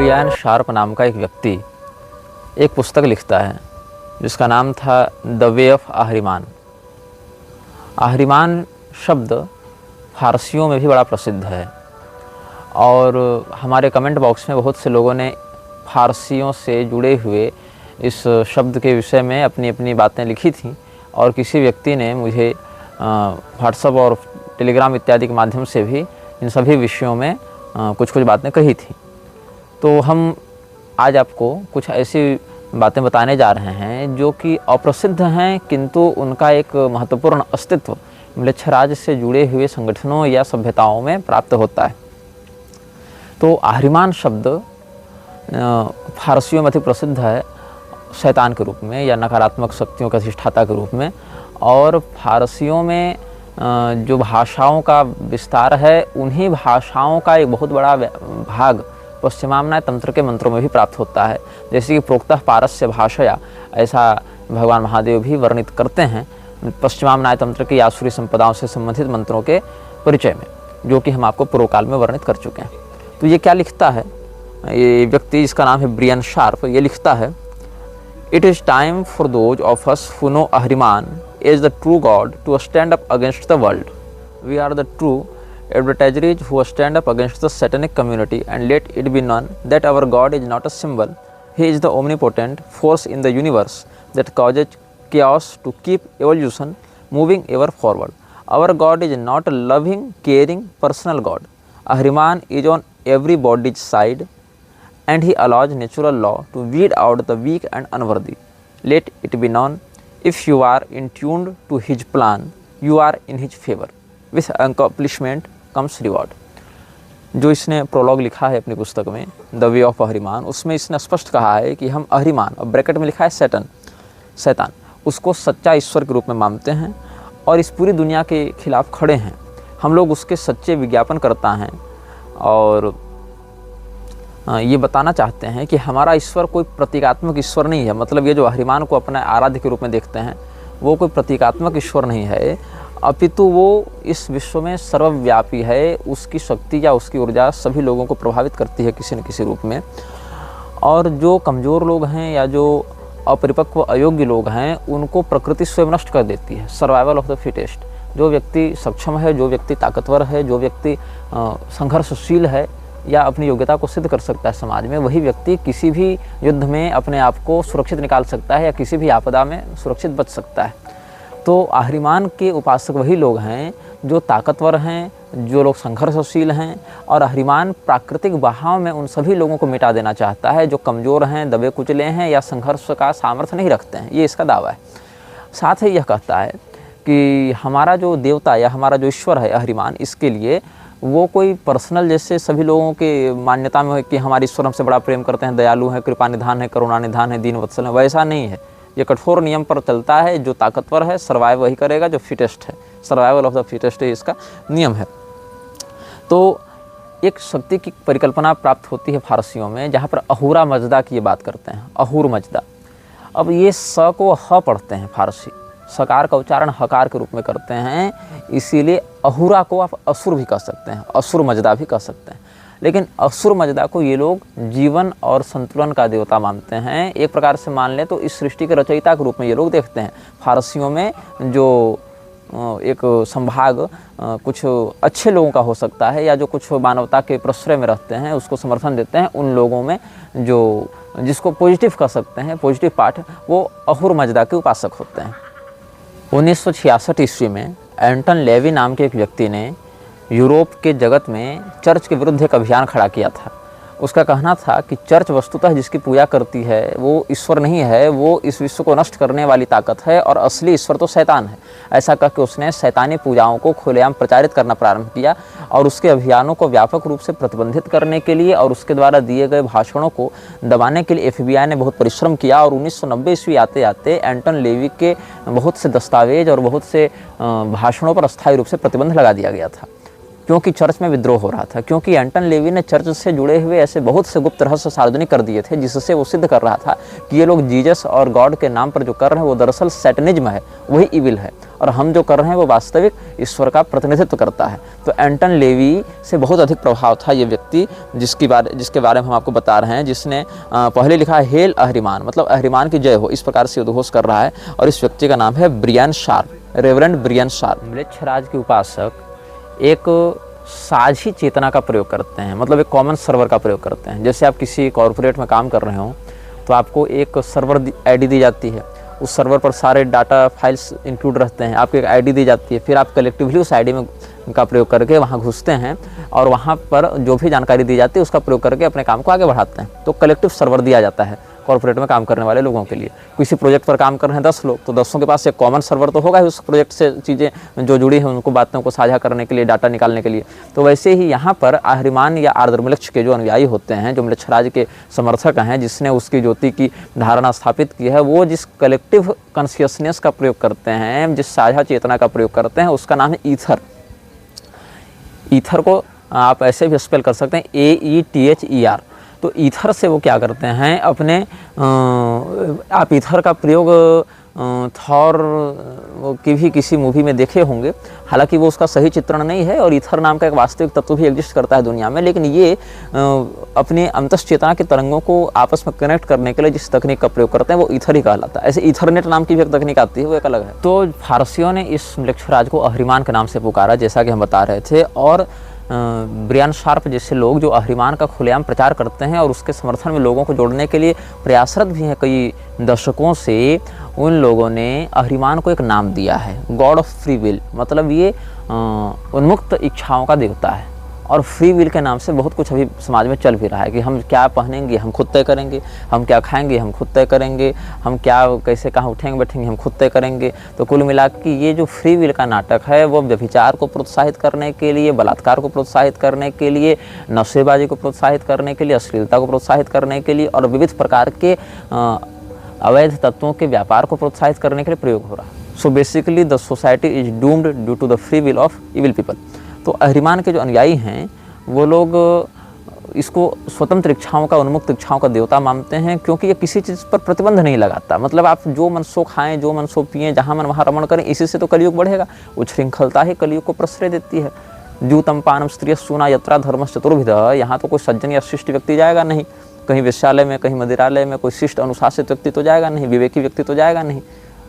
Brian sharp नाम का एक व्यक्ति एक पुस्तक लिखता है जिसका नाम था द वे ऑफ अहरिमान। अहरिमान शब्द फारसियों में भी बड़ा प्रसिद्ध है और हमारे कमेंट बॉक्स में बहुत से लोगों ने फारसियों से जुड़े हुए इस शब्द के विषय में अपनी अपनी बातें लिखी थीं और किसी व्यक्ति ने मुझे व्हाट्सएप और टेलीग्राम इत्यादि के माध्यम से भी इन सभी विषयों में कुछ बातें कही थी। तो हम आज आपको कुछ ऐसी बातें बताने जा रहे हैं जो कि अप्रसिद्ध हैं, किंतु उनका एक महत्वपूर्ण अस्तित्व म्लेच्छराज से जुड़े हुए संगठनों या सभ्यताओं में प्राप्त होता है। तो अहरिमान शब्द फारसियों में अधिक प्रसिद्ध है शैतान के रूप में या नकारात्मक शक्तियों के अधिष्ठाता के रूप में, और फारसियों में जो भाषाओं का विस्तार है उन्हीं भाषाओं का एक बहुत बड़ा भाग पश्चिमाम्नाय तंत्र के मंत्रों में भी प्राप्त होता है। जैसे कि प्रोक्तः पारस्य भाषया, ऐसा भगवान महादेव भी वर्णित करते हैं पश्चिमाम्नाय तंत्र की आसुरी संपदाओं से संबंधित मंत्रों के परिचय में, जो कि हम आपको पूर्व काल में वर्णित कर चुके हैं। तो ये क्या लिखता है ये व्यक्ति, जिसका नाम है ब्रियन शार्प, ये लिखता है, it is time for those of us who know Ahriman is the true God to stand up against the world. We are the true adversaries who stand up against the satanic community, and let it be known that our God is not a symbol. He is the omnipotent force in the universe that causes chaos to keep evolution moving ever forward. Our God is not a loving, caring, personal God. Ahriman is on everybody's side, and he allows natural law to weed out the weak and unworthy. Let it be known, if you are in tuned to his plan, you are in his favor. With accomplishment comes reward. जो इसने prologue लिखा है अपनी पुस्तक में the way of अहरिमान, उसमें इसने स्पष्ट कहा है कि हम अहरिमान, और ब्रैकेट में लिखा है शैतान, उसको सच्चा ईश्वर के रूप में मानते हैं और इस पूरी दुनिया के खिलाफ खड़े हैं। हम लोग उसके सच्चे विज्ञापन करता हैं और ये बताना चाहते हैं कि हमारा ईश्वर कोई प्रतीकात्मक ईश्वर नहीं है। मतलब ये जो अहरिमान को अपने आराध्य के रूप में देखते हैं वो कोई प्रतीकात्मक ईश्वर नहीं है, अपितु वो इस विश्व में सर्वव्यापी है। उसकी शक्ति या उसकी ऊर्जा सभी लोगों को प्रभावित करती है किसी न किसी रूप में, और जो कमज़ोर लोग हैं या जो अपरिपक्व अयोग्य लोग हैं उनको प्रकृति स्वयं नष्ट कर देती है। Survival of the fittest. जो व्यक्ति सक्षम है, जो व्यक्ति ताकतवर है, जो व्यक्ति संघर्षशील है या अपनी योग्यता को सिद्ध कर सकता है समाज में, वही व्यक्ति किसी भी युद्ध में अपने आप को सुरक्षित निकाल सकता है या किसी भी आपदा में सुरक्षित बच सकता है। तो अहरिमान के उपासक वही लोग हैं जो ताकतवर हैं, जो लोग संघर्षशील हैं, और अहरिमान प्राकृतिक बहाव में उन सभी लोगों को मिटा देना चाहता है जो कमज़ोर हैं, दबे कुचले हैं या संघर्ष का सामर्थ्य नहीं रखते हैं। ये इसका दावा है। साथ ही यह कहता है कि हमारा जो देवता या हमारा जो ईश्वर है अहरिमान, इसके लिए वो कोई पर्सनल जैसे सभी लोगों के मान्यता में है कि हमारे ईश्वर हमसे बड़ा प्रेम करते हैं, दयालु हैं, कृपा निधान है, करुणा निधान है, दीन वत्सल है, वैसा नहीं है। ये कठोर नियम पर चलता है। जो ताकतवर है सर्वाइव वही करेगा, जो फिटेस्ट है, सर्वाइवल ऑफ द फिटेस्ट है, इसका नियम है। तो एक शक्ति की परिकल्पना प्राप्त होती है फारसियों में, जहाँ पर अहूरा मजदा की ये बात करते हैं, अहूर मजदा। अब ये स को ह पढ़ते हैं फारसी, सकार का उच्चारण हकार के रूप में करते हैं, इसीलिए अहूरा को आप असुर भी कह सकते हैं, असुर मजदा भी कह सकते हैं। लेकिन असुर मजदा को ये लोग जीवन और संतुलन का देवता मानते हैं। एक प्रकार से मान लें तो इस सृष्टि के रचयिता के रूप में ये लोग देखते हैं। फारसियों में जो एक संभाग कुछ अच्छे लोगों का हो सकता है या जो कुछ मानवता के प्रश्रय में रहते हैं, उसको समर्थन देते हैं, उन लोगों में जो जिसको पॉजिटिव कह सकते हैं, पॉजिटिव पार्ट, वो अहूर मजदा के उपासक होते हैं। 1966 ईस्वी में एंटन लेवी नाम के एक व्यक्ति ने यूरोप के जगत में चर्च के विरुद्ध एक अभियान खड़ा किया था। उसका कहना था कि चर्च वस्तुतः जिसकी पूजा करती है वो ईश्वर नहीं है, वो इस विश्व को नष्ट करने वाली ताकत है और असली ईश्वर तो शैतान है। ऐसा कह के उसने शैतानी पूजाओं को खुलेआम प्रचारित करना प्रारंभ किया और उसके अभियानों को व्यापक रूप से प्रतिबंधित करने के लिए और उसके द्वारा दिए गए भाषणों को दबाने के लिए FBI ने बहुत परिश्रम किया। और 1990 ईस्वी आते आते एंटन लेवी के बहुत से दस्तावेज और बहुत से भाषणों पर अस्थायी रूप से प्रतिबंध लगा दिया गया था। क्योंकि चर्च में विद्रोह हो रहा था, क्योंकि एंटन लेवी ने चर्च से जुड़े हुए ऐसे बहुत से गुप्त रहस्य सार्वजनिक कर दिए थे, जिससे वो सिद्ध कर रहा था कि ये लोग जीसस और गॉड के नाम पर जो कर रहे हैं वो दरअसल सैटनिज्म है, वही इविल है, और हम जो कर रहे हैं वो वास्तविक ईश्वर का प्रतिनिधित्व करता है। तो एंटन लेवी से बहुत अधिक प्रभाव था ये व्यक्ति, जिसके बारे में हम आपको बता रहे हैं, जिसने पहले लिखा है हेल अहरिमान, मतलब अहरिमान की जय हो, इस प्रकार से उद्घोष कर रहा है। और इस व्यक्ति का नाम है Brian Sharp, Reverend Brian Sharp. म्लेच्छराज के उपासक एक साझी चेतना का प्रयोग करते हैं, मतलब एक कॉमन सर्वर का प्रयोग करते हैं। जैसे आप किसी कॉर्पोरेट में काम कर रहे हो तो आपको एक सर्वर आईडी दी जाती है, उस सर्वर पर सारे डाटा फाइल्स इंक्लूड रहते हैं, आपको एक आईडी दी जाती है, फिर आप कलेक्टिवली उस आईडी में का प्रयोग करके वहाँ घुसते हैं और वहाँ पर जो भी जानकारी दी जाती है उसका प्रयोग करके अपने काम को आगे बढ़ाते हैं। तो कलेक्टिव सर्वर दिया जाता है कॉर्पोरेट में काम करने वाले लोगों के लिए। किसी प्रोजेक्ट पर काम कर रहे हैं 10 लोग, तो 10 के पास एक कॉमन सर्वर तो होगा ही उस प्रोजेक्ट से चीज़ें जो जुड़ी हैं उनको बातों को साझा करने के लिए, डाटा निकालने के लिए। तो वैसे ही यहाँ पर अहरिमान या आर्द्रमलेच्छ के जो अनुयायी होते हैं, जो म्लेच्छराज के समर्थक हैं, जिसने उसकी ज्योति की धारणा स्थापित की है, वो जिस कलेक्टिव कॉन्शियसनेस का प्रयोग करते हैं, जिस साझा चेतना का प्रयोग करते हैं, उसका नाम है ईथर। ईथर को आप ऐसे भी स्पेल कर सकते हैं AETHER। तो ईथर से वो क्या करते हैं, अपने आप ईथर का प्रयोग थॉर की भी किसी मूवी में देखे होंगे, हालांकि वो उसका सही चित्रण नहीं है और ईथर नाम का एक वास्तविक तत्व भी एग्जिस्ट करता है दुनिया में, लेकिन ये अपने अंतश्चेतना के तरंगों को आपस में कनेक्ट करने के लिए जिस तकनीक का प्रयोग करते हैं वो ईथर ही कहलाता है। ऐसे ईथरनेट नाम की भी एक तकनीक आती है, वो एक अलग है। तो फारसियों ने इस म्लेच्छराज को अहरिमान के नाम से पुकारा, जैसा कि हम बता रहे थे। और ब्रियन शार्प जैसे लोग जो अहरिमान का खुलेआम प्रचार करते हैं और उसके समर्थन में लोगों को जोड़ने के लिए प्रयासरत भी हैं कई दशकों से, उन लोगों ने अहरिमान को एक नाम दिया है, गॉड ऑफ फ्री विल। मतलब ये उन्मुक्त इच्छाओं का देवता है। और फ्री विल के नाम से बहुत कुछ अभी समाज में चल भी रहा है कि हम क्या पहनेंगे हम खुद तय करेंगे, हम क्या खाएंगे हम खुद तय करेंगे, हम क्या कैसे कहाँ उठेंगे बैठेंगे हम खुद तय करेंगे। तो कुल मिला के ये जो फ्री विल का नाटक है वो व्यभिचार को प्रोत्साहित करने के लिए, बलात्कार को प्रोत्साहित करने के लिए, नशेबाजी को प्रोत्साहित करने के लिए, अश्लीलता को प्रोत्साहित करने के लिए और विविध प्रकार के अवैध तत्वों के व्यापार को प्रोत्साहित करने के लिए प्रयोग हो रहा है। So basically the society is doomed due to the free will of evil people. तो अहरिमान के जो अनुयायी हैं वो लोग इसको स्वतंत्र इच्छाओं का, उन्मुक्त इच्छाओं का देवता मानते हैं, क्योंकि ये किसी चीज़ पर प्रतिबंध नहीं लगाता। मतलब आप जो मन सो खाएं, जो मन सो पिएं, जहाँ मन वहाँ रमण करें, इसी से तो कलयुग बढ़ेगा। उच्छृंखलता ही कलयुग को प्रश्रय देती है। जूतम पानम स्त्रिय सूना यत्रा धर्मश्च चतुर्विध। यहाँ तो कोई सज्जन या शिष्ट व्यक्ति जाएगा नहीं, कहीं वेश्यालय में, कहीं मदिरालय में कोई शिष्ट अनुशासित व्यक्ति तो जाएगा नहीं, विवेकी व्यक्ति तो जाएगा नहीं,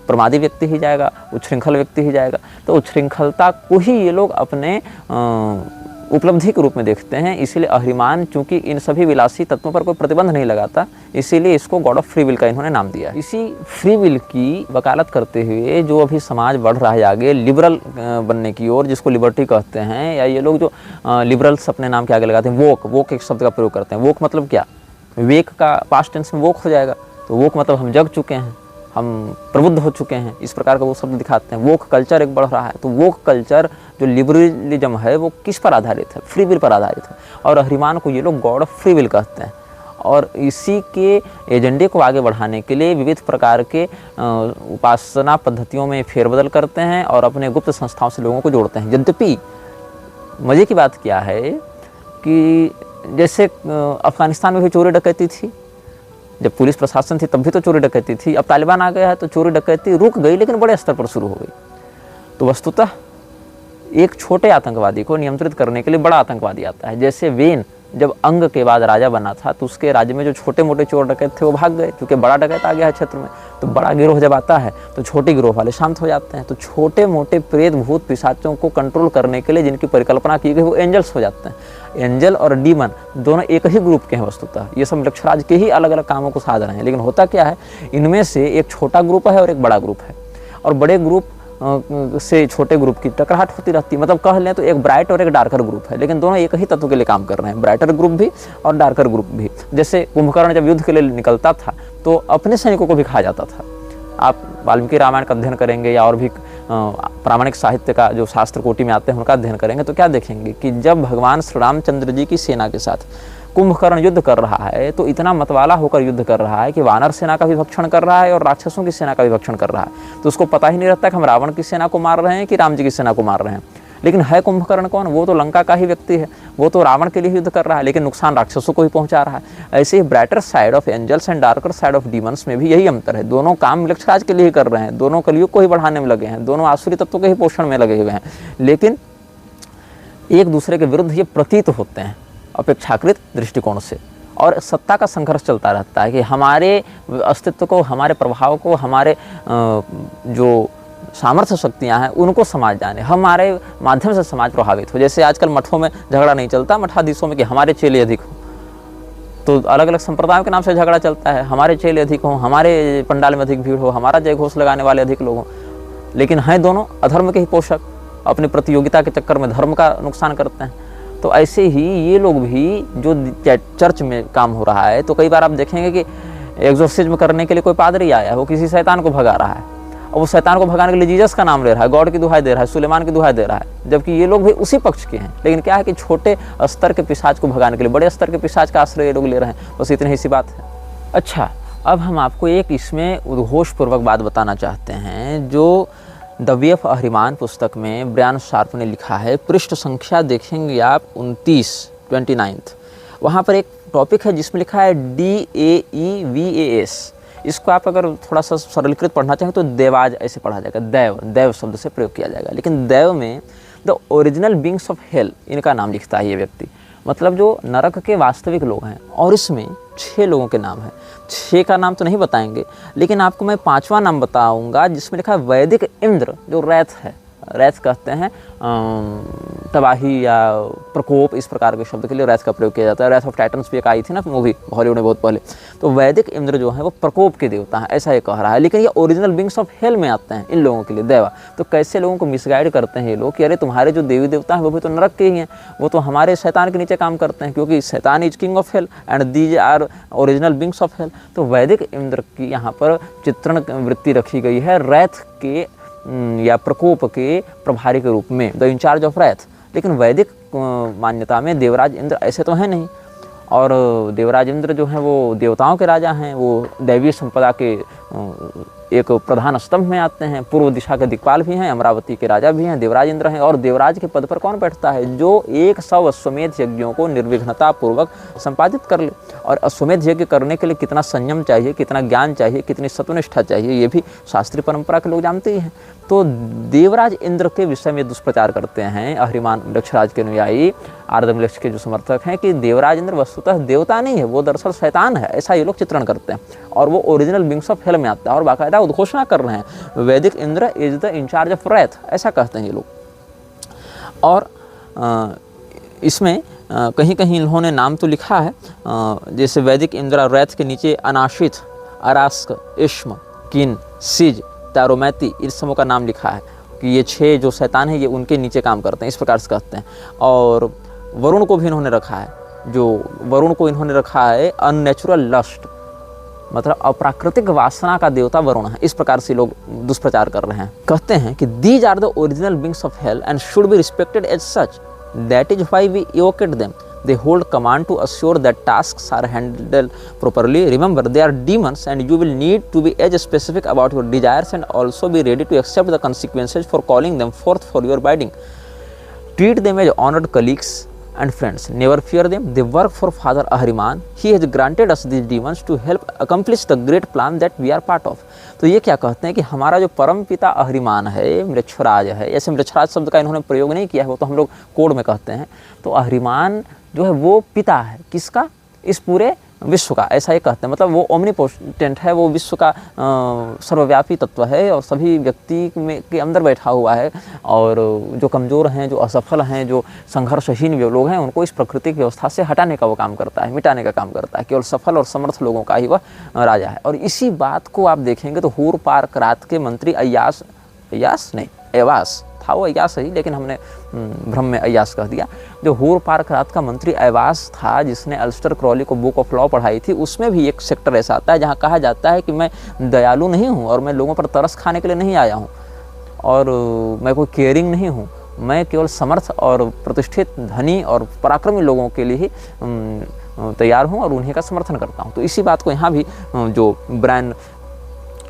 प्रमादी व्यक्ति ही जाएगा, उच्छृंखल व्यक्ति ही जाएगा। तो उच्छृंखलता को ही ये लोग अपने उपलब्धि के रूप में देखते हैं। इसीलिए अहरिमान चूंकि इन सभी विलासी तत्वों पर कोई प्रतिबंध नहीं लगाता, इसीलिए इसको गॉड ऑफ फ्री विल का इन्होंने नाम दिया। इसी फ्री विल की वकालत करते हुए जो अभी समाज बढ़ रहा है आगे लिबरल बनने की ओर, जिसको लिबर्टी कहते हैं, या ये लोग जो लिबरल्स अपने नाम के आगे लगाते हैं, वोक एक शब्द का प्रयोग करते हैं। वोक मतलब क्या, वेक का पास्ट टेंस में वोक हो जाएगा, तो वोक मतलब हम जग चुके हैं, हम प्रबुद्ध हो चुके हैं, इस प्रकार का वो शब्द दिखाते हैं। वोक कल्चर एक बढ़ रहा है। तो वोक कल्चर जो लिबरलिज्म है वो किस पर आधारित है, फ्री विल पर आधारित है। और अहरिमान को ये लोग गॉड ऑफ फ्री विल कहते हैं। और इसी के एजेंडे को आगे बढ़ाने के लिए विविध प्रकार के उपासना पद्धतियों में फेरबदल करते हैं और अपने गुप्त संस्थाओं से लोगों को जोड़ते हैं। यद्यपि मज़े की बात क्या है कि जैसे अफगानिस्तान में भी चोरी डकैती थी, जब पुलिस प्रशासन थी तब भी तो चोरी डकैती थी। अब तालिबान आ गया है तो चोरी डकैती रुक गई, लेकिन बड़े स्तर पर शुरू हो गई। तो वस्तुतः एक छोटे आतंकवादी को नियंत्रित करने के लिए बड़ा आतंकवादी आता है। जैसे वेन जब अंग के बाद राजा बना था तो उसके राज्य में जो छोटे मोटे चोर डकैत थे वो भाग गए, क्योंकि बड़ा डकैत आ गया है क्षेत्र में। तो बड़ा गिरोह जब आता है तो छोटे गिरोह वाले शांत हो जाते हैं। तो छोटे मोटे प्रेत भूत पिशाचों को कंट्रोल करने के लिए जिनकी परिकल्पना की गई वो एंजल्स हो जाते हैं। एंजल और डीमन दोनों एक ही ग्रुप के हैं वस्तुतः। ये सब म्लेच्छराज के ही अलग अलग कामों को साध रहे हैं। लेकिन होता क्या है, इनमें से एक छोटा ग्रुप है और एक बड़ा ग्रुप है, और बड़े ग्रुप से छोटे ग्रुप की टकराहट होती रहती है। मतलब कह लें तो एक ब्राइट और एक डार्कर ग्रुप है, लेकिन दोनों एक ही तत्व के लिए काम कर रहे हैं, ब्राइटर ग्रुप भी और डार्कर ग्रुप भी। जैसे कुंभकर्ण जब युद्ध के लिए निकलता था तो अपने सैनिकों को भी खा जाता था। आप वाल्मीकि रामायण का अध्ययन करेंगे या और भी प्रामाणिक साहित्य का जो शास्त्र कोटि में आते हैं उनका अध्ययन करेंगे तो क्या देखेंगे कि जब भगवान श्री रामचंद्र जी की सेना के साथ कुंभकर्ण युद्ध कर रहा है तो इतना मतवाला होकर युद्ध कर रहा है कि वानर सेना का भी भक्षण कर रहा है और राक्षसों की सेना का भी भक्षण कर रहा है। तो उसको पता ही नहीं रहता कि हम रावण की सेना को मार रहे हैं कि राम जी की सेना को मार रहे हैं। लेकिन है कुंभकर्ण कौन? वो तो लंका का ही व्यक्ति है, वो तो रावण के लिए युद्ध कर रहा है, लेकिन नुकसान राक्षसों को ही पहुंचा रहा है। ऐसे ही brighter side of angels and darker side of demons में भी यही अंतर है। दोनों काम मृक्षराज के लिए ही कर रहे हैं, दोनों कलयुग को ही बढ़ाने में लगे हैं, दोनों आसुरी तत्वों के ही पोषण में लगे हुए हैं, लेकिन एक दूसरे के विरुद्ध ये प्रतीत होते हैं अपेक्षाकृत दृष्टिकोण से। और सत्ता का संघर्ष चलता रहता है कि हमारे अस्तित्व को, हमारे प्रभाव को, हमारे जो सामर्थ्य शक्तियां हैं उनको समाज जाने, हमारे माध्यम से समाज प्रभावित हो। जैसे आजकल मठों में झगड़ा नहीं चलता मठाधीशों में कि हमारे चेले अधिक हो, तो अलग अलग संप्रदायों के नाम से झगड़ा चलता है, हमारे चेले अधिक हों, हमारे पंडाल में अधिक भीड़ हो, हमारा जय घोष लगाने वाले अधिक लोग हों, लेकिन हैं दोनों अधर्म के ही पोषक, अपनी प्रतियोगिता के चक्कर में धर्म का नुकसान करते हैं। तो ऐसे ही ये लोग भी, जो चर्च में काम हो रहा है, तो कई बार आप देखेंगे कि एक्सोर्सिज्म करने के लिए कोई पादरी आया है, वो किसी शैतान को भगा रहा है, और वो शैतान को भगाने के लिए जीसस का नाम ले रहा है, गॉड की दुहाई दे रहा है, सुलेमान की दुहाई दे रहा है, जबकि ये लोग भी उसी पक्ष के हैं। लेकिन क्या है कि छोटे स्तर के पिशाच को भगाने के लिए बड़े स्तर के पिशाच का आश्रय ये लोग ले रहे हैं, बस इतनी ही सी बात है। अच्छा, अब हम आपको एक इसमें उद्घोषपूर्वक बात बताना चाहते हैं, जो द वे ऑफ अहरिमान पुस्तक में ब्रायन शार्प ने लिखा है। पृष्ठ संख्या देखेंगे आप 29 वहाँ पर एक टॉपिक है जिसमें लिखा है DAEVAS। इसको आप अगर थोड़ा सा सरलीकृत पढ़ना चाहें तो देवाज ऐसे पढ़ा जाएगा, दैव, दैव शब्द से प्रयोग किया जाएगा। लेकिन दैव में the original beings of hello, इनका नाम लिखता है ये व्यक्ति, मतलब जो नरक के वास्तविक लोग हैं। और इसमें 6 लोगों के नाम हैं। 6 का नाम तो नहीं बताएंगे, लेकिन आपको मैं 5वां नाम बताऊंगा जिसमें लिखा है वैदिक इंद्र, जो रैथ है। रैथ कहते हैं तबाही या प्रकोप, इस प्रकार के शब्द के लिए रैथ का प्रयोग किया जाता है। रैथ ऑफ टाइटन्स भी एक आई थी ना मूवी हॉलीवुड में बहुत पहले, तो वैदिक इंद्र जो है वो प्रकोप के देवता हैं, ऐसा ये कह रहा है। लेकिन ये ओरिजिनल बींग्स ऑफ हेल में आते हैं इन लोगों के लिए, देवा। तो कैसे लोगों को मिसगाइड करते हैं ये लोग कि अरे तुम्हारे जो देवी देवता हैं वो भी तो नरक के ही हैं, वो तो हमारे शैतान के नीचे काम करते हैं, क्योंकि शैतान is king of hell and these are original beings of hell. तो वैदिक इंद्र की यहाँ पर चित्रण वृत्ति रखी गई है रैथ के या प्रकोप के प्रभारी के रूप में, द इंचार्ज ऑफ रैथ। लेकिन वैदिक मान्यता में देवराज इंद्र ऐसे तो हैं नहीं, और देवराज इंद्र जो हैं वो देवताओं के राजा हैं, वो दैवीय संपदा के एक प्रधान स्तंभ में आते हैं, पूर्व दिशा के दिक्पाल भी हैं, अमरावती के राजा भी हैं, देवराज इंद्र हैं। और देवराज के पद पर कौन बैठता है? जो 100 अश्वमेध यज्ञों को निर्विघ्नता पूर्वक संपादित कर ले। और अश्वमेध यज्ञ करने के लिए कितना संयम चाहिए, कितना ज्ञान चाहिए, कितनी सत्वनिष्ठा चाहिए, ये भी शास्त्रीय परंपरा के लोग जानते ही हैं। तो देवराज इंद्र के विषय में दुष्प्रचार करते हैं अहरिमान वृक्षराज के अनुयायी, आर्दमलेक्ष के जो समर्थक हैं, कि देवराज इंद्र वस्तुतः देवता नहीं है, वो दरअसल शैतान है, ऐसा ये लोग चित्रण करते हैं। और वो ओरिजिनल बींग्स ऑफ हेल में आता है, और बाकायदा उद्घोषणा कर रहे हैं वैदिक Indra is the in charge of wrath, ऐसा कहते हैं ये लोग। और इसमें कहीं कहीं इन्होंने नाम तो लिखा है, जैसे वैदिक इंद्र और रैथ के नीचे अनाशित, अरास्क, इश्म, किन, सिज, तारोमैती, इस समूह का नाम लिखा है कि ये 6 जो शैतान है ये उनके नीचे काम करते हैं, इस प्रकार से कहते हैं। और वरुण को भी इन्होंने रखा है, जो वरुण को इन्होंने रखा है अननेचुरल लस्ट, मतलब अप्राकृतिक वासना का देवता वरुण है, इस प्रकार से लोग दुष्प्रचार कर रहे हैं। कहते हैं कि these are the original beings of hell and should be respected as such, that is why we evocate them. They hold command to assure that tasks are handled properly. Remember, they are demons and you will need to be as specific about your desires and also be ready to accept the consequences for calling them forth for your bidding. Treat them as honored colleagues and friends. Never fear them. They work for Father Ahriman. He has granted us these demons to help accomplish the great plan that we are part of. तो ये क्या कहते हैं कि हमारा जो परम पिता अहरिमान है, मृक्षराज है, ऐसे मृक्षराज शब्द का इन्होंने प्रयोग नहीं किया है, वो तो हम लोग कोड में कहते हैं। तो अहरिमान जो है वो पिता है किसका? इस पूरे विश्व का, ऐसा ही कहते हैं। मतलब वो ओमनीपोटेंट है, वो विश्व का सर्वव्यापी तत्व है और सभी व्यक्ति में के अंदर बैठा हुआ है। और जो कमज़ोर हैं, जो असफल हैं, जो संघर्षहीन लोग हैं, उनको इस प्राकृतिक व्यवस्था से हटाने का वो काम करता है, मिटाने का काम करता है। केवल सफल और समर्थ लोगों का ही वह राजा है। और इसी बात को आप देखेंगे तो हूर पार्क रात के मंत्री एवास था, वो अय्यास ही, लेकिन हमने भ्रम में अय्यास कह दिया। जो हूर पार्क रात का मंत्री एवास था, जिसने अल्स्टर क्रॉली को बुक ऑफ लॉ पढ़ाई थी, उसमें भी एक सेक्टर ऐसा आता है जहाँ कहा जाता है कि मैं दयालु नहीं हूँ और मैं लोगों पर तरस खाने के लिए नहीं आया हूँ और मैं कोई केयरिंग नहीं हूँ, मैं केवल समर्थ और प्रतिष्ठित, धनी और पराक्रमी लोगों के लिए ही तैयार हूँ और उन्हीं का समर्थन करता हूँ। तो इसी बात को यहाँ भी जो ब्रायन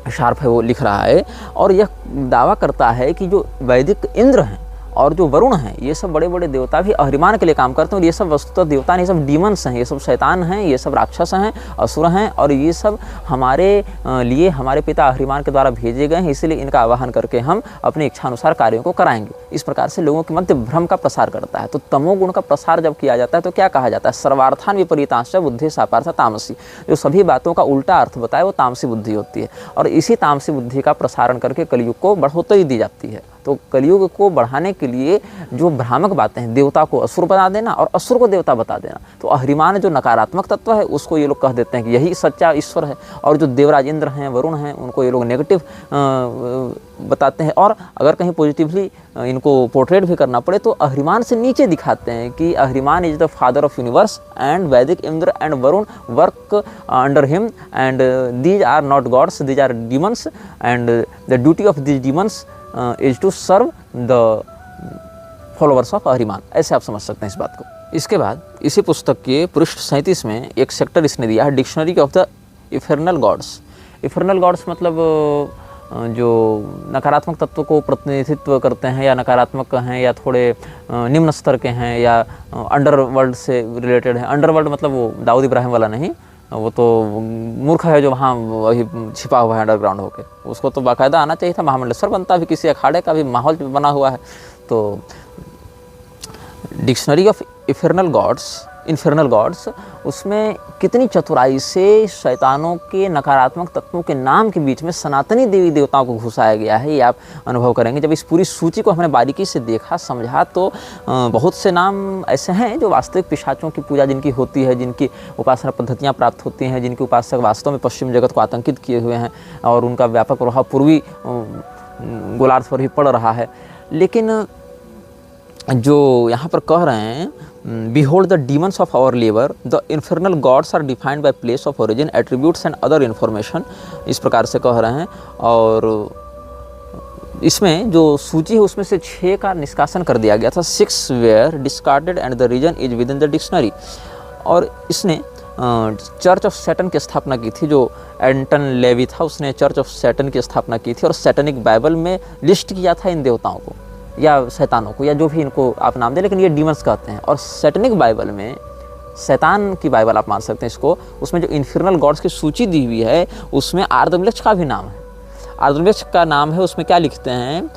शार्प है वो लिख रहा है और यह दावा करता है कि जो वैदिक इंद्र हैं और जो वरुण हैं ये सब बड़े बड़े देवता भी अहिरिमान के लिए काम करते हैं। और ये सब वस्तुतः देवता नहीं, ये सब डीमंस हैं, ये सब शैतान हैं, ये सब राक्षस हैं, असुर हैं, और ये सब हमारे लिए हमारे पिता अहिरिमान के द्वारा भेजे गए हैं, इसलिए इनका आवाहन करके हम अपनी इच्छानुसार कार्यों को कराएंगे। इस प्रकार से लोगों के मध्य भ्रम का प्रसार करता है। तो तमोगुण का प्रसार जब किया जाता है तो क्या कहा जाता है? सर्वार्थान विपरीतांश बुद्धि सापार्थ तामसी। जो सभी बातों का उल्टा अर्थ बताए वो तामसी बुद्धि होती है, और इसी तामसी बुद्धि का प्रसारण करके कलयुग को बढ़ोतरी दी जाती है। तो कलयुग को बढ़ाने के लिए जो भ्रामक बातें हैं, देवता को असुर बना देना और असुर को देवता बता देना, तो अहिरिमान जो नकारात्मक तत्व है उसको ये लोग कह देते हैं कि यही सच्चा ईश्वर है, और जो देवराज इंद्र हैं, वरुण हैं, उनको ये लोग नेगेटिव बताते हैं। और अगर कहीं पॉजिटिवली इनको पोर्ट्रेट भी करना पड़े तो अहिरिमान से नीचे दिखाते हैं कि Ahriman is the father of universe and वैदिक Indra and Varuna work under him and these are not gods, these are demons and the duty of these demons is to serve the followers of Ahriman. ऐसे आप समझ सकते हैं इस बात को। इसके बाद इसी पुस्तक के पृष्ठ 37 में एक सेक्टर इसने दिया है, dictionary of the infernal gods. Infernal gods मतलब जो नकारात्मक तत्व को प्रतिनिधित्व करते हैं, या नकारात्मक हैं, या थोड़े निम्न स्तर के हैं, या अंडरवर्ल्ड से रिलेटेड है। अंडरवर्ल्ड मतलब वो दाऊद इब्राहिम वाला नहीं, वो तो मूर्ख है जो वहाँ वही छिपा हुआ है अंडरग्राउंड होके। उसको तो बाकायदा आना चाहिए था, महामंडलेश्वर बनता भी, किसी अखाड़े का भी माहौल बना हुआ है। तो डिक्शनरी ऑफ इन्फर्नल गॉड्स, उसमें कितनी चतुराई से शैतानों के नकारात्मक तत्वों के नाम के बीच में सनातनी देवी देवताओं को घुसाया गया है, ये आप अनुभव करेंगे। जब इस पूरी सूची को हमने बारीकी से देखा, समझा, तो बहुत से नाम ऐसे हैं जो वास्तविक पिशाचों की पूजा जिनकी होती है, जिनकी उपासना पद्धतियाँ प्राप्त होती हैं, जिनके उपासक वास्तव में पश्चिम जगत को आतंकित किए हुए हैं, और उनका व्यापक प्रभाव पूर्वी गोलार्ध पर भी पड़ रहा है। लेकिन जो यहाँ पर कह रहे हैं, Behold the demons of our labor, the infernal gods are defined by place of origin, attributes and other information, इस प्रकार से कह रहे हैं। और इसमें जो सूची है उसमें से 6 का निष्कासन कर दिया गया था। 6 were discarded and the region is within the dictionary। और इसने चर्च ऑफ सैटन की स्थापना की थी, जो एंटन लेवी था उसने चर्च ऑफ सैटन की स्थापना की थी, और सैटनिक बाइबल में लिस्ट किया था इन देवताओं को या शैतानों को, या जो भी इनको आप नाम दें, लेकिन ये डीमंस कहते हैं। और सैटनिक बाइबल में, शैतान की बाइबल आप मान सकते हैं इसको, उसमें जो इन्फर्नल गॉड्स की सूची दी हुई है उसमें आर्दमलेक्ष का भी नाम है। आर्दमलेक्ष का नाम है, उसमें क्या लिखते हैं,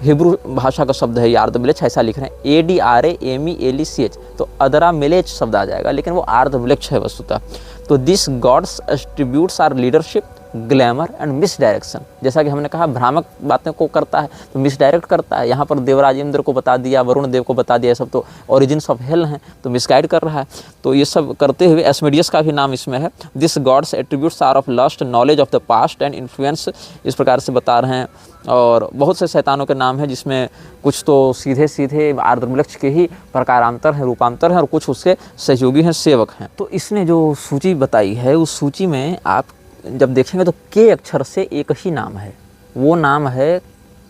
हिब्रू भाषा का शब्द है ये आर्दमलेक्ष, ऐसा लिख रहे हैं ADRAMELECH, तो अदरा मेलेच शब्द आ जाएगा, लेकिन वो आर्दमलेक्ष है वस्तुतः। तो this god's attributes are leadership, glamour and misdirection. जैसा कि हमने कहा भ्रामक बातें को करता है तो मिस डायरेक्ट करता है। यहाँ पर देवराज इंद्र को बता दिया, वरुण देव को बता दिया, सब तो ओरिजिन्स ऑफ हेल हैं, तो मिसगाइड कर रहा है। तो ये सब करते हुए एस्मेडियस का भी नाम इसमें है। This god's attributes are of lust, knowledge of the past and influence, इस प्रकार से बता रहे हैं। और बहुत से शैतानों के नाम हैं जिसमें कुछ तो सीधे सीधे आर्द्रमलक्ष के ही प्रकारांतर हैं, रूपांतर हैं, और कुछ उसके सहयोगी हैं, सेवक हैं। तो इसने जो सूची बताई है उस सूची में आप जब देखेंगे तो के अक्षर से एक ही नाम है, वो नाम है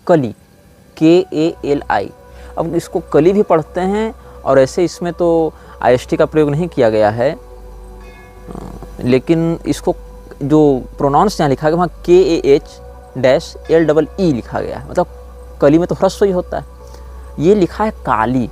कली, KALI। अब इसको कली भी पढ़ते हैं, और ऐसे इसमें तो IST का प्रयोग नहीं किया गया है, लेकिन इसको जो प्रोनाउंस यहाँ लिखा गया वहाँ KAH-LEE लिखा गया है, मतलब कली में तो ह्रस्व ही होता है। ये लिखा है काली,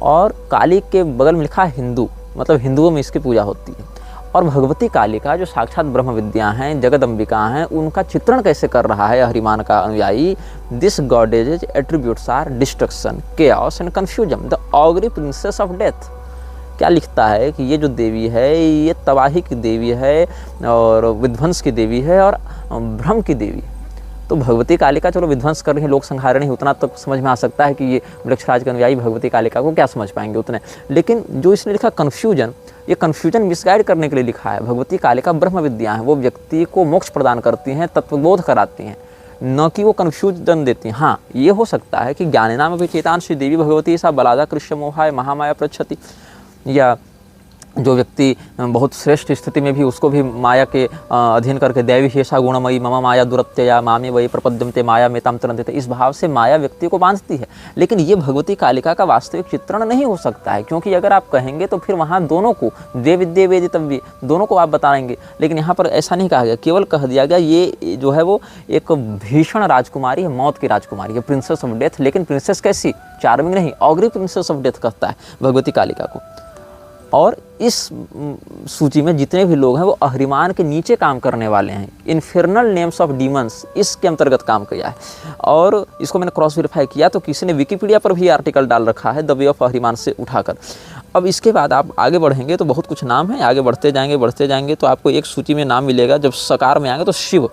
और काली के बगल में लिखा है हिंदू, मतलब हिंदुओं में इसकी पूजा होती है। और भगवती कालिका जो साक्षात ब्रह्म विद्या हैं, जगदम्बिका हैं, उनका चित्रण कैसे कर रहा है अहिरिमान का अनुयायी। This goddess attributes are destruction, chaos and confusion, the augury princess of death. क्या लिखता है कि ये जो देवी है ये तबाही की देवी है, और विध्वंस की देवी है, और भ्रम की देवी। तो भगवती कालिका चलो विध्वंस कर रही है, लोक संहारणी, उतना तो समझ में आ सकता है कि ये वृक्षराज के अनुयायी भगवती कालिका को क्या समझ पाएंगे उतने। लेकिन जो इसने लिखा कन्फ्यूजन, ये कन्फ्यूजन मिसगाइड करने के लिए लिखा है। भगवती कालिका ब्रह्म विद्या है, वो व्यक्ति को मोक्ष प्रदान करती हैं, तत्वबोध कराती हैं, न कि वो कन्फ्यूजन देती हैं। हाँ, ये हो सकता है कि ज्ञानिनाम विचेतान श्री देवी भगवती सा बलादा कृष्ण मोहाय महामाया प्रच्छति, या जो व्यक्ति बहुत श्रेष्ठ स्थिति में भी उसको भी माया के अधीन करके दैवी हेषा गुणमयी मम माया दुरत्यया मामे वही प्रपद्यन्ते माया में ताम तरंते, इस भाव से माया व्यक्ति को बांधती है। लेकिन ये भगवती कालिका का वास्तविक चित्रण नहीं हो सकता है, क्योंकि अगर आप कहेंगे तो फिर वहाँ दोनों को द्वे विद्ये वेदितव्ये दोनों को आप बताएंगे। लेकिन यहाँ पर ऐसा नहीं कहा गया, केवल कह दिया गया ये जो है वो एक भीषण राजकुमारी है, मौत की राजकुमारी है, प्रिंसेस ऑफ डेथ। लेकिन प्रिंसेस कैसी? चार्मिंग नहीं, ऑगरी प्रिंसेस ऑफ डेथ कहता है भगवती कालिका को। और इस सूची में जितने भी लोग हैं वो अहरिमान के नीचे काम करने वाले हैं, इन्फर्नल नेम्स ऑफ डीमंस इसके अंतर्गत काम किया है। और इसको मैंने क्रॉस वेरीफाई किया तो किसी ने विकिपीडिया पर भी आर्टिकल डाल रखा है द वे ऑफ अहरिमान से उठाकर। अब इसके बाद आप आगे बढ़ेंगे तो बहुत कुछ नाम है, आगे बढ़ते जाएंगे तो आपको एक सूची में नाम मिलेगा। जब सकार में आएंगे तो शिव,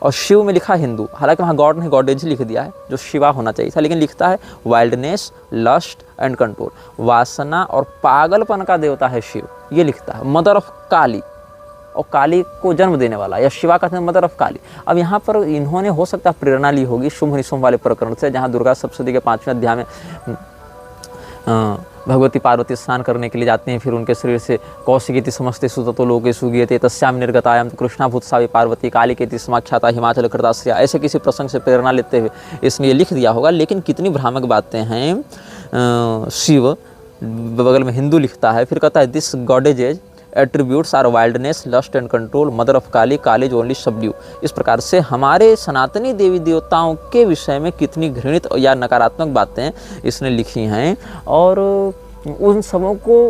और शिव में लिखा हिंदू, हालांकि वहाँ गॉड नहीं गॉडेज लिख दिया है जो शिवा होना चाहिए था, लेकिन लिखता है वाइल्डनेस, लस्ट एंड कंट्रोल, वासना और पागलपन का देवता है शिव, ये लिखता है। मदर ऑफ काली, और काली को जन्म देने वाला, या शिवा कहते हैं मदर ऑफ काली। अब यहाँ पर इन्होंने हो सकता है प्रेरणा ली होगी शुंभ निशुंभ वाले प्रकरण से, जहाँ दुर्गा सप्तशती के 5वें अध्याय में भगवती पार्वती स्नान करने के लिए जाते हैं, फिर उनके शरीर से कौशिकीति समस्ते सुततो लोके सुगीयते तस्याम निर्गतायाम तो कृष्णाभूत सावी पार्वती कालिकेति समाख्याता हिमाचल कृताश्रया, ऐसे किसी प्रसंग से प्रेरणा लेते हुए इसने ये लिख दिया होगा। लेकिन कितनी भ्रामक बातें हैं। शिव बगल में हिंदू लिखता है, फिर कहता है this goddesses attributes are wildness, lust and control, mother of Kali, Kali's only subdue. इस प्रकार से हमारे सनातनी देवी देवताओं के विषय में कितनी घृणित या नकारात्मक बातें इसने लिखी हैं। और उन सबों को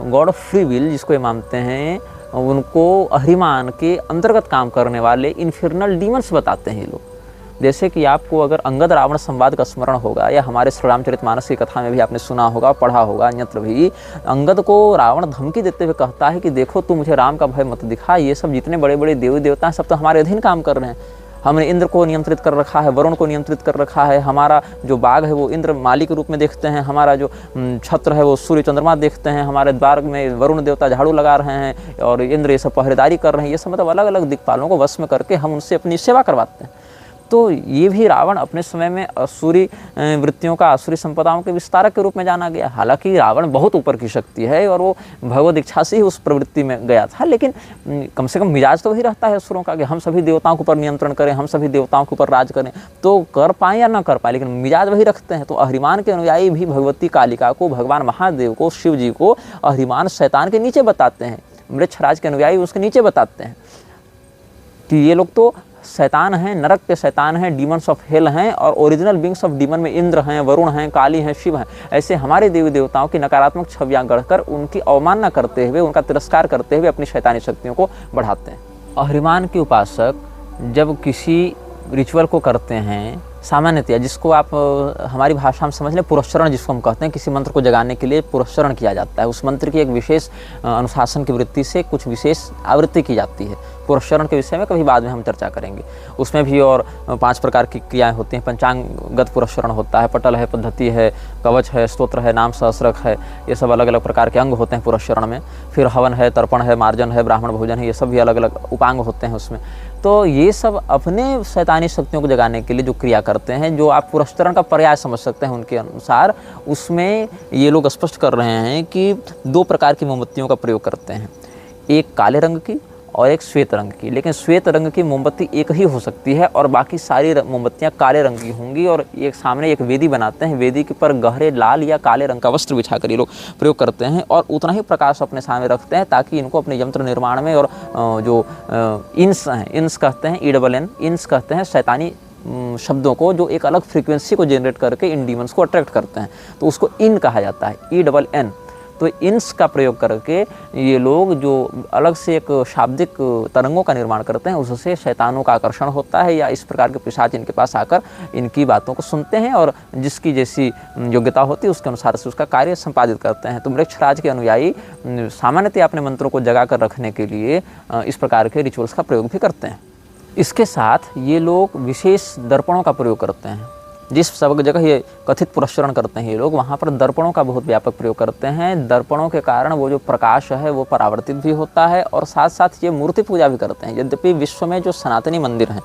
गॉड ऑफ फ्री विल जिसको ये मानते हैं, उनको अहरिमान के अंतर्गत काम करने वाले इन्फर्नल डीमंस बताते हैं ये लोग। जैसे कि आपको अगर अंगद रावण संवाद का स्मरण होगा, या हमारे श्री रामचरितमानस की कथा में भी आपने सुना होगा, पढ़ा होगा अन्यत्र भी, अंगद को रावण धमकी देते हुए कहता है कि देखो तू मुझे राम का भय मत दिखा, ये सब जितने बड़े बड़े देवी देवता हैं सब तो हमारे अधीन काम कर रहे हैं। हमने इंद्र को नियंत्रित कर रखा है, वरुण को नियंत्रित कर रखा है, हमारा जो बाग है वो इंद्र माली के रूप में देखते हैं, हमारा जो छत्र है वो सूर्य चंद्रमा देखते हैं, हमारे द्वार में वरुण देवता झाड़ू लगा रहे हैं और इंद्र ये सब पहरेदारी कर रहे हैं। ये सब मतलब अलग अलग दिक्पालों को वश में करके हम उनसे अपनी सेवा करवाते हैं। तो ये भी रावण अपने समय में असुरी वृत्तियों का, असुरी संपदाओं के विस्तारक के रूप में जाना गया। हालांकि रावण बहुत ऊपर की शक्ति है और वो भगवत इच्छा से ही उस प्रवृत्ति में गया था, लेकिन कम से कम मिजाज तो वही रहता है असुरों का कि हम सभी देवताओं के ऊपर नियंत्रण करें, हम सभी देवताओं के ऊपर राज करें। तो कर पाएँ या ना कर पाएँ, लेकिन मिजाज वही रखते हैं। तो अहरिमान के अनुयायी भी भगवती कालिका को, भगवान महादेव को, शिव जी को अहरिमान शैतान के नीचे बताते हैं, मृच्छराज के अनुयायी उसके नीचे बताते हैं कि ये लोग तो शैतान हैं, नरक के शैतान हैं, डीमंस ऑफ हेल हैं, और ओरिजिनल बींग्स ऑफ डीमन में इंद्र हैं, वरुण हैं, काली हैं, शिव हैं। ऐसे हमारे देवी देवताओं की नकारात्मक छवियां गढ़कर उनकी अवमानना करते हुए, उनका तिरस्कार करते हुए अपनी शैतानी शक्तियों को बढ़ाते हैं। अहरिमान के उपासक जब किसी रिचुअल को करते हैं, सामान्यतया जिसको आप हमारी भाषा में समझ लें पुरस्चरण जिसको हम कहते हैं, किसी मंत्र को जगाने के लिए पुरस्चरण किया जाता है। उस मंत्र की एक विशेष अनुशासन की वृत्ति से कुछ विशेष आवृत्ति की जाती है। पुरस्चरण के विषय में कभी बाद में हम चर्चा करेंगे। उसमें भी और 5 प्रकार की क्रियाएं होती हैं। पंचांगगत पुरस्चरण होता है, पटल है, पद्धति है, कवच है, स्तोत्र है, नाम सहस्रक है, ये सब अलग अलग प्रकार के अंग होते हैं पुरस्चरण में। फिर हवन है, तर्पण है, मार्जन है, ब्राह्मण भोजन है, ये सब भी अलग अलग उपांग होते हैं उसमें। तो ये सब अपने शैतानी शक्तियों को जगाने के लिए जो क्रिया करते हैं, जो आप पुरस्चरण का पर्याय समझ सकते हैं उनके अनुसार, उसमें ये लोग स्पष्ट कर रहे हैं कि 2 प्रकार की मोमबत्तियों का प्रयोग करते हैं, एक काले रंग की और एक श्वेत रंग की। लेकिन श्वेत रंग की मोमबत्ती एक ही हो सकती है और बाकी सारी मोमबत्तियाँ काले रंग की होंगी। और एक सामने एक वेदी बनाते हैं, वेदी के पर गहरे लाल या काले रंग का वस्त्र बिछाकर ये लोग प्रयोग करते हैं और उतना ही प्रकाश अपने सामने रखते हैं ताकि इनको अपने यंत्र निर्माण में, और जो इंस हैं, इंस कहते हैं, ENN, इंस कहते हैं शैतानी शब्दों को जो एक अलग फ्रीक्वेंसी को जनरेट करके इन डीमंस को अट्रैक्ट करते हैं, तो उसको इन कहा जाता है, ENN। तो इंस का प्रयोग करके ये लोग जो अलग से एक शाब्दिक तरंगों का निर्माण करते हैं, उससे शैतानों का आकर्षण होता है, या इस प्रकार के पिशाच इनके पास आकर इनकी बातों को सुनते हैं और जिसकी जैसी योग्यता होती है उसके अनुसार से उसका कार्य संपादित करते हैं। तो मृक्षराज के अनुयायी सामान्यतः अपने मंत्रों को जगा कर रखने के लिए इस प्रकार के रिचुअल्स का प्रयोग भी करते हैं। इसके साथ ये लोग विशेष दर्पणों का प्रयोग करते हैं। जिस सब जगह ये कथित पुरस्चरण करते हैं ये लोग, वहाँ पर दर्पणों का बहुत व्यापक प्रयोग करते हैं। दर्पणों के कारण वो जो प्रकाश है वो परावर्तित भी होता है और साथ साथ ये मूर्ति पूजा भी करते हैं। यद्यपि विश्व में जो सनातनी मंदिर हैं,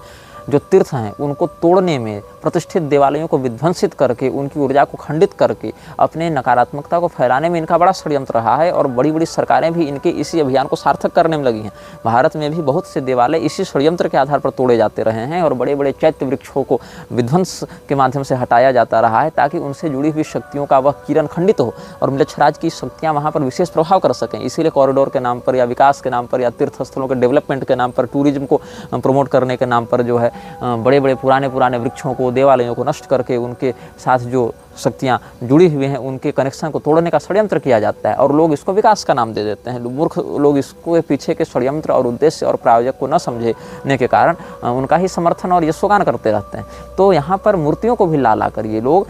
जो तीर्थ हैं उनको तोड़ने में, प्रतिष्ठित देवालयों को विध्वंसित करके, उनकी ऊर्जा को खंडित करके अपने नकारात्मकता को फैलाने में इनका बड़ा षड्यंत्र रहा है। और बड़ी बड़ी सरकारें भी इनके इसी अभियान को सार्थक करने में लगी हैं। भारत में भी बहुत से देवालय इसी षड्यंत्र के आधार पर तोड़े जाते रहे हैं और बड़े बड़े चैत्य वृक्षों को विध्वंस के माध्यम से हटाया जाता रहा है, ताकि उनसे जुड़ी हुई शक्तियों का वह किरण खंडित हो और म्लेच्छराज की शक्तियाँ वहाँ पर विशेष प्रभाव कर सकें। इसीलिए कॉरिडोर के नाम पर या विकास के नाम पर या तीर्थ स्थलों के डेवलपमेंट के नाम पर, टूरिज्म को प्रमोट करने के नाम पर जो है बड़े बड़े पुराने वृक्षों को, देवालयों को नष्ट करके उनके साथ जो शक्तियाँ जुड़ी हुई हैं उनके कनेक्शन को तोड़ने का षड्यंत्र किया जाता है। और लोग इसको विकास का नाम दे देते हैं। मूर्ख लोग इसको पीछे के षड्यंत्र और उद्देश्य और प्रायोजक को न समझने के कारण उनका ही समर्थन और यशोगान करते रहते हैं। तो यहाँ पर मूर्तियों को भी ला ला कर ये लोग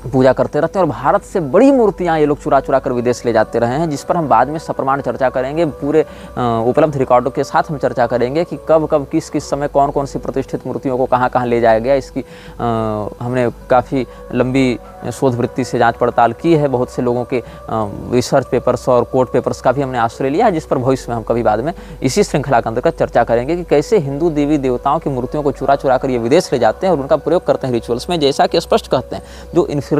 पूजा करते रहते हैं और भारत से बड़ी मूर्तियाँ ये लोग चुरा चुरा कर विदेश ले जाते रहे हैं, जिस पर हम बाद में सप्रमाण चर्चा करेंगे। पूरे उपलब्ध रिकॉर्डों के साथ हम चर्चा करेंगे कि कब कब किस किस समय कौन कौन सी प्रतिष्ठित मूर्तियों को कहाँ कहाँ ले जाया गया। इसकी हमने काफ़ी लंबी शोध वृत्ति से जांच पड़ताल की है। बहुत से लोगों के रिसर्च पेपर्स और कोर्ट पेपर्स का भी हमने आश्रय लिया है, जिस पर भविष्य में हम कभी बाद में इसी श्रृंखला के अंतर्गत चर्चा करेंगे कि कैसे हिंदू देवी देवताओं की मूर्तियों को चुरा चुरा कर ये विदेश ले जाते हैं और उनका प्रयोग करते हैं रिचुअल्स में। जैसा कि स्पष्ट कहते हैं, जो इन्फिर्नल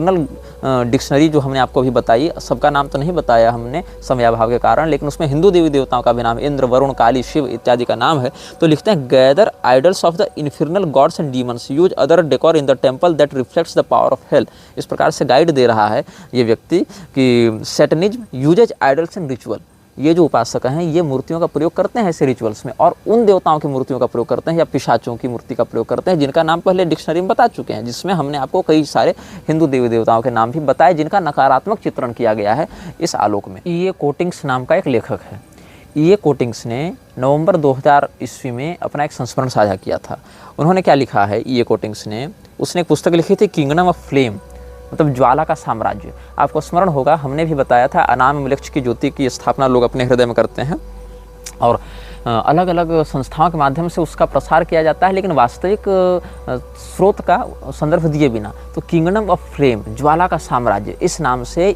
डिक्शनरी जो हमने आपको अभी बताई, सबका नाम तो नहीं बताया हमने समयाभाव के कारण, लेकिन उसमें हिंदू देवी देवताओं का भी नाम, इंद्र, वरुण, काली, शिव इत्यादि का नाम है। तो लिखते हैं, gather idols of the infernal gods and demons, use other decor in the temple that reflects the power of hell. इस प्रकार से गाइड दे रहा है ये व्यक्ति कि सैटनिज्म यूजेज आइडल्स इन रिचुअल। ये जो उपासक हैं ये मूर्तियों का प्रयोग करते हैं ऐसे रिचुअल्स में, और उन देवताओं की मूर्तियों का प्रयोग करते हैं या पिशाचों की मूर्ति का प्रयोग करते हैं, जिनका नाम पहले डिक्शनरी में बता चुके हैं, जिसमें हमने आपको कई सारे हिंदू देवी देवताओं के नाम भी बताए जिनका नकारात्मक चित्रण किया गया है इस आलोक में। ये कोटिंग्स नाम का एक लेखक है। ये कोटिंग्स ने नवंबर 2000 ईस्वी में अपना एक संस्मरण साझा किया था। उन्होंने क्या लिखा है, ये कोटिंग्स ने, उसने एक पुस्तक लिखी थी किंगडम ऑफ फ्लेम, मतलब ज्वाला का साम्राज्य। आपको स्मरण होगा, हमने भी बताया था अनाम मिलक्ष की ज्योति की स्थापना लोग अपने हृदय में करते हैं और अलग अलग संस्थाओं के माध्यम से उसका प्रसार किया जाता है, लेकिन वास्तविक स्रोत का संदर्भ दिए बिना। तो किंगडम ऑफ फ्लेम, ज्वाला का साम्राज्य, इस नाम से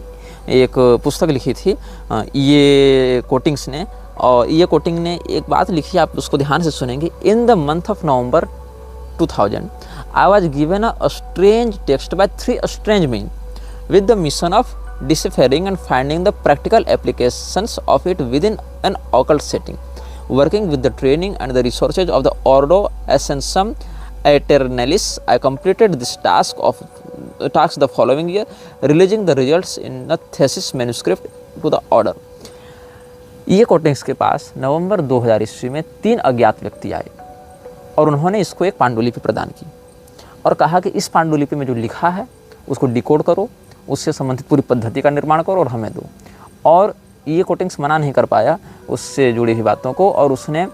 एक पुस्तक लिखी थी ये कोटिंग्स ने। और ये कोटिंग ने एक बात लिखी, आप उसको ध्यान से सुनेंगे। In the month of November 2000 I was given a strange text by 3 strange men with the mission of deciphering and finding the practical applications of it within an occult setting. Working with the training and the resources of the Ordo Ascension Aeternalis, I completed this task the following year, releasing the results in a thesis manuscript to the order. ये coatings के पास नवंबर 2000 ईस्वी में 3 अज्ञात व्यक्ति आए और उन्होंने इसको एक पांडुलिपि प्रदान की और कहा कि इस पांडुलिपि में जो लिखा है उसको डिकोड करो, उससे संबंधित पूरी पद्धति का निर्माण करो और हमें दो। और ये कोटिंग्स मना नहीं कर पाया उससे जुड़ी हुई बातों को, और उसने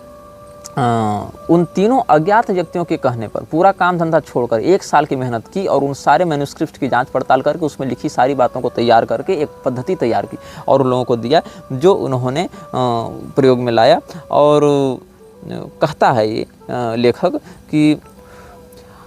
उन तीनों अज्ञात व्यक्तियों के कहने पर पूरा काम धंधा छोड़कर 1 साल की मेहनत की और उन सारे मैन्युस्क्रिप्ट की जांच पड़ताल करके उसमें लिखी सारी बातों को तैयार करके एक पद्धति तैयार की और उन लोगों को दिया, जो उन्होंने प्रयोग में लाया। और कहता है ये लेखक कि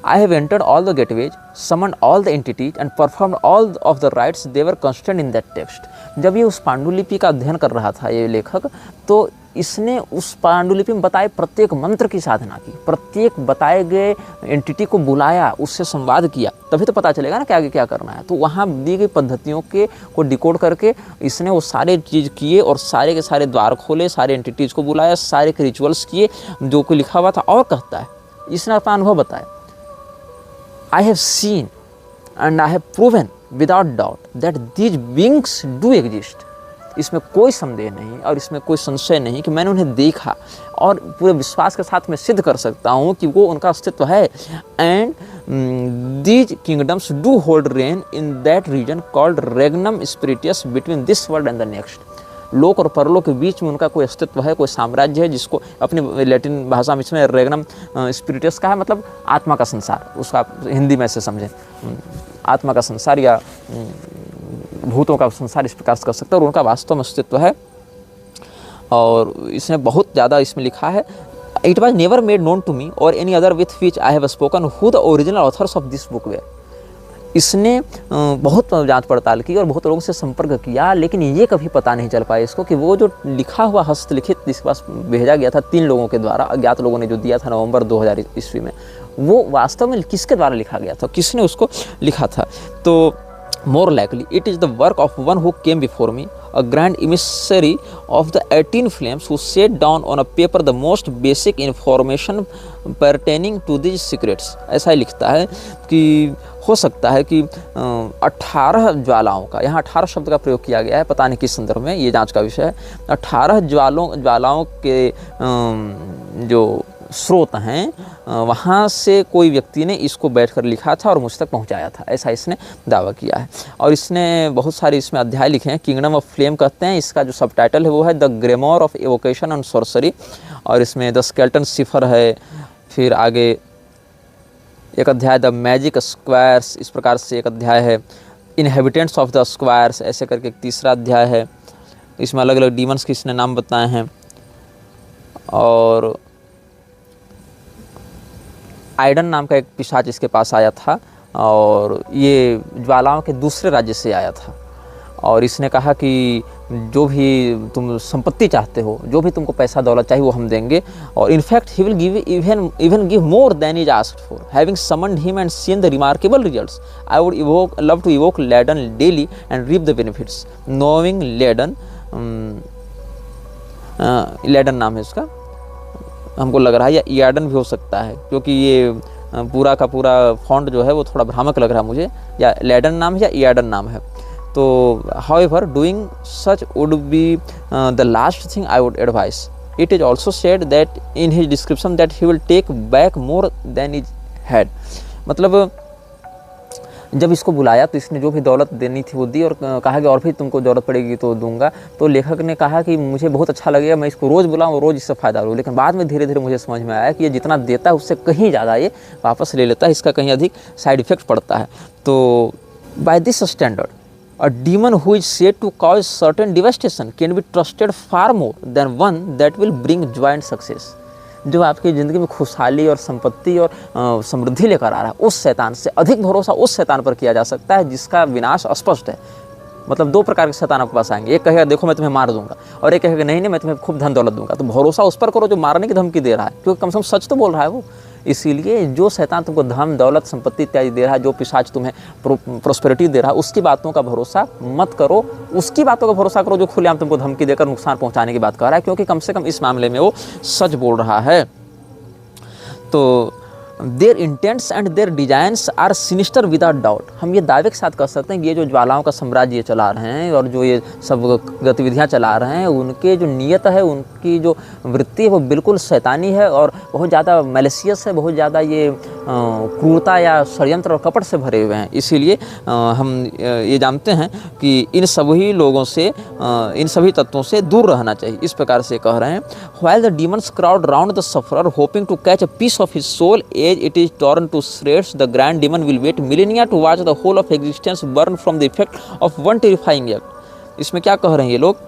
I have entered all the gateways, summoned all the entities and performed all of the rites they were contained in that text. जब ये उस पांडुलिपि का अध्ययन कर रहा था ये लेखक, तो इसने उस पांडुलिपि में बताए प्रत्येक मंत्र की साधना की, प्रत्येक बताए गए एंटिटी को बुलाया, उससे संवाद किया, तभी तो पता चलेगा ना कि आगे क्या करना है। तो वहाँ दी गई पद्धतियों को डिकोड करके इसने वो सारे चीज़ किए और सारे के सारे द्वार खोले, सारे एंटिटीज़ को बुलाया, सारे के रिचुअल्स किए जो कोई लिखा हुआ था। और कहता है, इसने अपना अनुभव बताया, I have seen and I have proven without doubt that these beings do exist. इसमें कोई संदेह नहीं और इसमें कोई संशय नहीं कि मैंने उन्हें देखा और पूरे विश्वास के साथ मैं सिद्ध कर सकता हूँ कि वो उनका अस्तित्व है। And these kingdoms do hold reign in that region called regnum spiritus between this world and the next. लोक और परलोक के बीच में उनका कोई अस्तित्व है, कोई साम्राज्य है, जिसको अपनी लैटिन भाषा में इसमें रेगनम स्पिरिटस का है, मतलब आत्मा का संसार, उसका हिंदी में से समझें, आत्मा का संसार या भूतों का संसार इस प्रकार से कर सकते हैं, और उनका वास्तव में अस्तित्व है। और इसने बहुत ज़्यादा इसमें लिखा है, it was never made known to me और any other with which I have spoken who the original authors of this book were. इसने बहुत जांच पड़ताल की और बहुत लोगों से संपर्क किया, लेकिन ये कभी पता नहीं चल पाया इसको कि वो जो लिखा हुआ हस्तलिखित जिसके पास भेजा गया था 3 लोगों के द्वारा, अज्ञात लोगों ने जो दिया था नवंबर 2000 ईस्वी में, वो वास्तव में किसके द्वारा लिखा गया था, किसने उसको लिखा था। तो more likely it is the work of one who came before me, a grand emissary of the 18 flames, who set down on a paper the most basic information pertaining to these secrets। ऐसा ही लिखता है कि हो सकता है कि 18 ज्वालाओं का, यहाँ 18 शब्द का प्रयोग किया गया है, पता नहीं किस संदर्भ में, ये जांच का विषय है। 18 ज्वालाओं के जो स्रोत हैं वहाँ से कोई व्यक्ति ने इसको बैठकर लिखा था और मुझ तक पहुँचाया था, ऐसा इसने दावा किया है। और इसने बहुत सारे इसमें अध्याय लिखे हैं। किंगडम ऑफ फ्लेम कहते हैं, इसका जो सब टाइटल है वो है the grimoire of evocation and sorcery, और इसमें द स्केल्टन सिफर है। फिर आगे एक अध्याय द मैजिक स्क्वायर्स, इस प्रकार से एक अध्याय है। इनहेबिटेंट्स ऑफ द स्क्वायर्स ऐसे करके एक तीसरा अध्याय है। इसमें अलग अलग डीमंस के इसने नाम बताए हैं। और आइडन नाम का एक पिशाच इसके पास आया था और ये ज्वालाओं के दूसरे राज्य से आया था, और इसने कहा कि जो भी तुम संपत्ति चाहते हो, जो भी तुमको पैसा दौलत चाहिए वो हम देंगे, और in fact he will give even give more than is asked for, having summoned him and seen the remarkable results, I would love to evoke Laden daily and reap the benefits, knowing Laden, Laden नाम है उसका, हमको लग रहा है, या यार्डन भी हो सकता है, क्योंकि ये पूरा का पूरा फॉन्ट जो है वो थोड़ा भ्रामक लग रहा है मुझे, या लेडन नाम है या यार्डन नाम है। तो however doing such would be the last thing I would advice. It is also said that in his description that he will take back more than is had. मतलब जब इसको बुलाया तो इसने जो भी दौलत देनी थी वो दी, और कहा कि और भी तुमको ज़रूरत पड़ेगी तो दूंगा। तो लेखक ने कहा कि मुझे बहुत अच्छा लगेगा, मैं इसको रोज़ बुलाऊँ और रोज़ इससे फ़ायदा लूँ। लेकिन बाद में धीरे धीरे मुझे समझ में आया कि ये जितना देता है उससे कहीं ज़्यादा ये वापस ले लेता है, इसका कहीं अधिक साइड इफ़ेक्ट पड़ता है। तो by this standard a demon who is said to cause certain devastation can be trusted far more than one that will bring joy and success. जो आपकी ज़िंदगी में खुशहाली और संपत्ति और समृद्धि लेकर आ रहा है, उस शैतान से अधिक भरोसा उस शैतान पर किया जा सकता है जिसका विनाश स्पष्ट है। मतलब 2 प्रकार के शैतान आपके पास आएंगे, एक कहेगा देखो मैं तुम्हें मार दूंगा, और एक कहेगा नहीं नहीं मैं तुम्हें खूब धन दौलत दूंगा। तो भरोसा उस पर करो जो मारने की धमकी दे रहा है, क्योंकि कम से कम सच तो बोल रहा है वो। इसीलिए जो शैतान तुमको धन दौलत संपत्ति इत्यादि दे रहा है, जो पिशाच तुम्हें प्रोस्पेरिटी दे रहा है, उसकी बातों का भरोसा मत करो। उसकी बातों का भरोसा करो जो खुलेआम तुमको धमकी देकर नुकसान पहुंचाने की बात कर रहा है, क्योंकि कम से कम इस मामले में वो सच बोल रहा है। तो their intents and their designs are sinister without doubt. हम ये दावे के साथ कह सकते हैं कि ये जो ज्वालाओं का साम्राज्य ये चला रहे हैं और जो ये सब गतिविधियां चला रहे हैं, उनके जो नियत है, उनकी जो वृत्ति है वो बिल्कुल शैतानी है और बहुत ज़्यादा मैलिशियस है, बहुत ज़्यादा ये क्रूरता या षड्यंत्र और कपट से भरे हुए हैं। इसीलिए हम ये जानते हैं कि इन सभी लोगों से, इन सभी तत्वों से दूर रहना चाहिए। इस प्रकार से कह रहे हैं, while the demons crowd round the sufferer hoping to catch a piece of his soul as it is torn to shreds, the grand demon will wait millennia to watch the whole of existence burn from the effect of one terrifying act. इसमें क्या कह रहे हैं ये लोग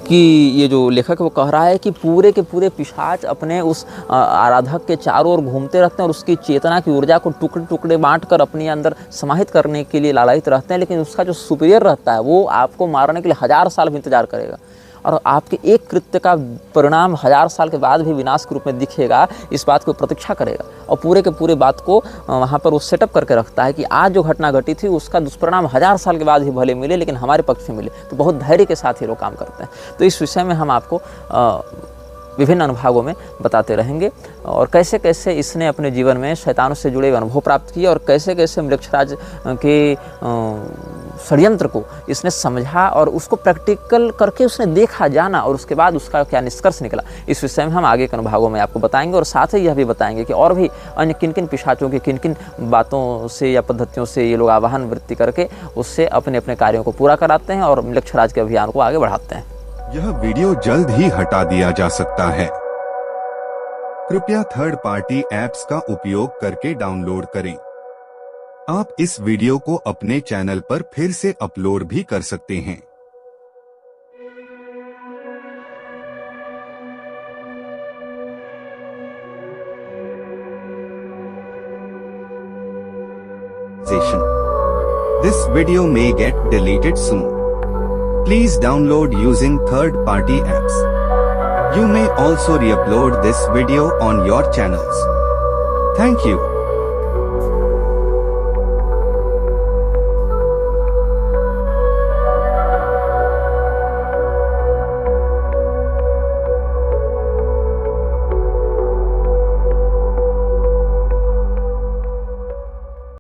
कि ये जो लेखक वो कह रहा है कि पूरे के पूरे पिशाच अपने उस आराधक के चारों ओर घूमते रहते हैं और उसकी चेतना की ऊर्जा को टुकड़े टुकड़े बांट कर अपने अंदर समाहित करने के लिए लालायित रहते हैं, लेकिन उसका जो सुपीरियर रहता है वो आपको मारने के लिए 1000 साल भी इंतजार करेगा और आपके एक कृत्य का परिणाम 1000 साल के बाद भी विनाश के रूप में दिखेगा, इस बात को प्रतीक्षा करेगा और पूरे के पूरे बात को वहाँ पर वो सेटअप करके रखता है कि आज जो घटना घटी थी उसका दुष्परिणाम 1000 साल के बाद ही भले मिले लेकिन हमारे पक्ष में मिले। तो बहुत धैर्य के साथ ये लोग काम करते हैं। तो इस विषय में हम आपको विभिन्न अनुभागों में बताते रहेंगे और कैसे कैसे इसने अपने जीवन में शैतानों से जुड़े अनुभव प्राप्त किए और कैसे कैसे मृक्षराज के षड्यंत्र को इसने समझा और उसको प्रैक्टिकल करके उसने देखा जाना और उसके बाद उसका क्या निष्कर्ष निकला। इस विषय में हम आगे के अनुभागों में आपको बताएंगे और साथ ही यह भी बताएंगे कि और भी अन्य किन किन पिशाचों की किन किन बातों से या पद्धतियों से ये लोग आवाहन वृत्ति करके उससे अपने अपने कार्यों को पूरा कराते हैं और मृक्षराज के अभियान को आगे बढ़ाते हैं। यह वीडियो जल्द ही हटा दिया जा सकता है। कृपया थर्ड पार्टी ऐप्स का उपयोग करके डाउनलोड करें। आप इस वीडियो को अपने चैनल पर फिर से अपलोड भी कर सकते हैं। monetization. This video may get deleted soon. Please download using third-party apps. You may also re-upload this video on your channels. Thank you.